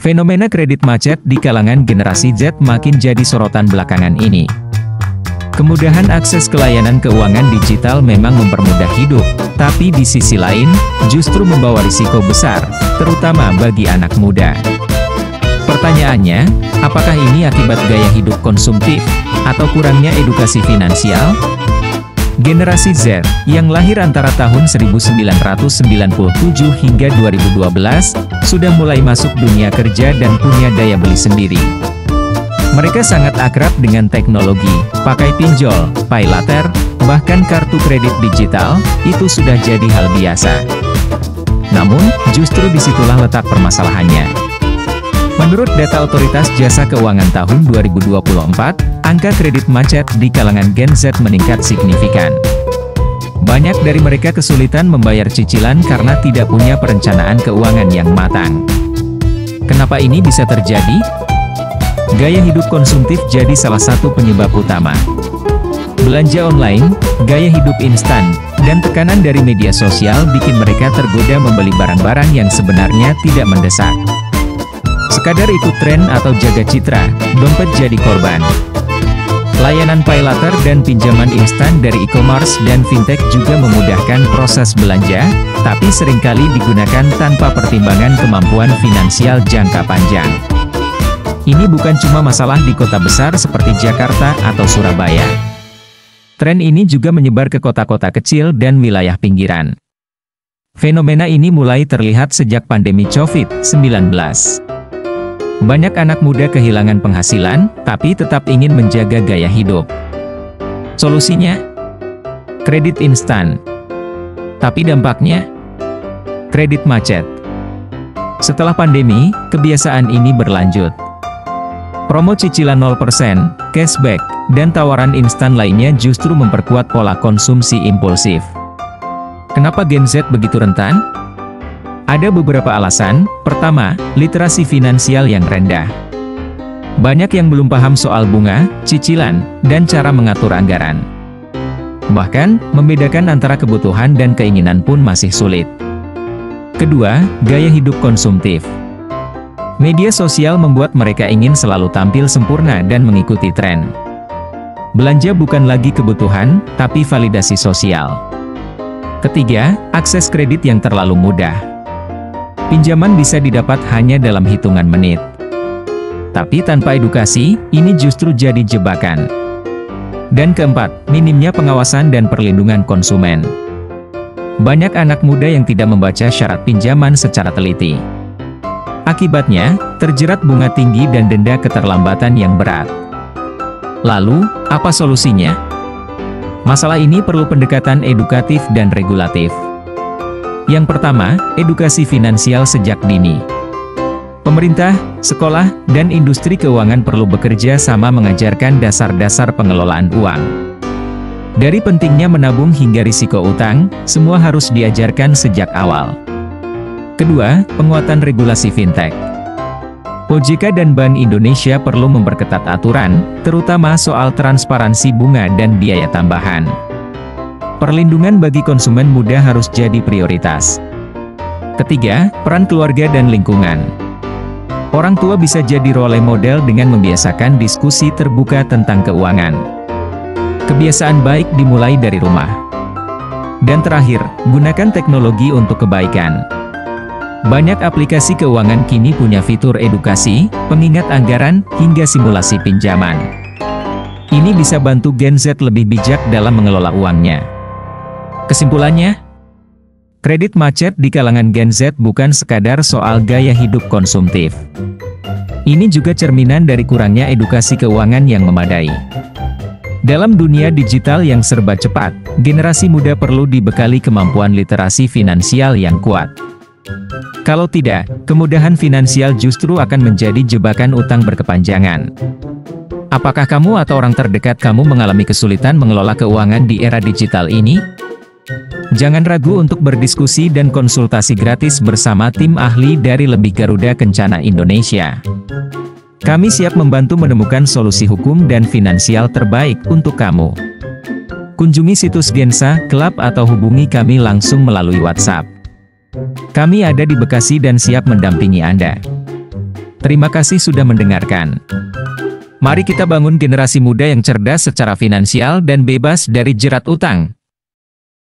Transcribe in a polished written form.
Fenomena kredit macet di kalangan generasi Z makin jadi sorotan belakangan ini. Kemudahan akses ke layanan keuangan digital memang mempermudah hidup, tapi di sisi lain, justru membawa risiko besar, terutama bagi anak muda. Pertanyaannya, apakah ini akibat gaya hidup konsumtif, atau kurangnya edukasi finansial? Generasi Z, yang lahir antara tahun 1997 hingga 2012, sudah mulai masuk dunia kerja dan punya daya beli sendiri. Mereka sangat akrab dengan teknologi, pakai pinjol, pay later, bahkan kartu kredit digital, itu sudah jadi hal biasa. Namun, justru disitulah letak permasalahannya. Menurut data Otoritas Jasa Keuangan tahun 2024, angka kredit macet di kalangan Gen Z meningkat signifikan. Banyak dari mereka kesulitan membayar cicilan karena tidak punya perencanaan keuangan yang matang. Kenapa ini bisa terjadi? Gaya hidup konsumtif jadi salah satu penyebab utama. Belanja online, gaya hidup instan, dan tekanan dari media sosial bikin mereka tergoda membeli barang-barang yang sebenarnya tidak mendesak. Sekadar ikut tren atau jaga citra, dompet jadi korban. Layanan pay later dan pinjaman instan dari e-commerce dan fintech juga memudahkan proses belanja, tapi seringkali digunakan tanpa pertimbangan kemampuan finansial jangka panjang. Ini bukan cuma masalah di kota besar seperti Jakarta atau Surabaya. Tren ini juga menyebar ke kota-kota kecil dan wilayah pinggiran. Fenomena ini mulai terlihat sejak pandemi COVID-19. Banyak anak muda kehilangan penghasilan, tapi tetap ingin menjaga gaya hidup. Solusinya? Kredit instan. Tapi dampaknya? Kredit macet. Setelah pandemi, kebiasaan ini berlanjut. Promo cicilan 0%, cashback, dan tawaran instan lainnya justru memperkuat pola konsumsi impulsif. Kenapa Gen Z begitu rentan? Ada beberapa alasan. Pertama, literasi finansial yang rendah. Banyak yang belum paham soal bunga, cicilan, dan cara mengatur anggaran. Bahkan, membedakan antara kebutuhan dan keinginan pun masih sulit. Kedua, gaya hidup konsumtif. Media sosial membuat mereka ingin selalu tampil sempurna dan mengikuti tren. Belanja bukan lagi kebutuhan, tapi validasi sosial. Ketiga, akses kredit yang terlalu mudah. Pinjaman bisa didapat hanya dalam hitungan menit. Tapi tanpa edukasi, ini justru jadi jebakan. Dan keempat, minimnya pengawasan dan perlindungan konsumen. Banyak anak muda yang tidak membaca syarat pinjaman secara teliti. Akibatnya, terjerat bunga tinggi dan denda keterlambatan yang berat. Lalu, apa solusinya? Masalah ini perlu pendekatan edukatif dan regulatif. Yang pertama, edukasi finansial sejak dini. Pemerintah, sekolah, dan industri keuangan perlu bekerja sama mengajarkan dasar-dasar pengelolaan uang. Dari pentingnya menabung hingga risiko utang, semua harus diajarkan sejak awal. Kedua, penguatan regulasi fintech. OJK dan Bank Indonesia perlu memperketat aturan, terutama soal transparansi bunga dan biaya tambahan. Perlindungan bagi konsumen muda harus jadi prioritas. Ketiga, peran keluarga dan lingkungan. Orang tua bisa jadi role model dengan membiasakan diskusi terbuka tentang keuangan. Kebiasaan baik dimulai dari rumah. Dan terakhir, gunakan teknologi untuk kebaikan. Banyak aplikasi keuangan kini punya fitur edukasi, pengingat anggaran, hingga simulasi pinjaman. Ini bisa bantu Gen Z lebih bijak dalam mengelola uangnya. Kesimpulannya, kredit macet di kalangan Gen Z bukan sekadar soal gaya hidup konsumtif. Ini juga cerminan dari kurangnya edukasi keuangan yang memadai. Dalam dunia digital yang serba cepat, generasi muda perlu dibekali kemampuan literasi finansial yang kuat. Kalau tidak, kemudahan finansial justru akan menjadi jebakan utang berkepanjangan. Apakah kamu atau orang terdekat kamu mengalami kesulitan mengelola keuangan di era digital ini? Jangan ragu untuk berdiskusi dan konsultasi gratis bersama tim ahli dari Lebih Garuda Kencana Indonesia. Kami siap membantu menemukan solusi hukum dan finansial terbaik untuk kamu. Kunjungi situs Gensa Club atau hubungi kami langsung melalui WhatsApp. Kami ada di Bekasi dan siap mendampingi Anda. Terima kasih sudah mendengarkan. Mari kita bangun generasi muda yang cerdas secara finansial dan bebas dari jerat utang.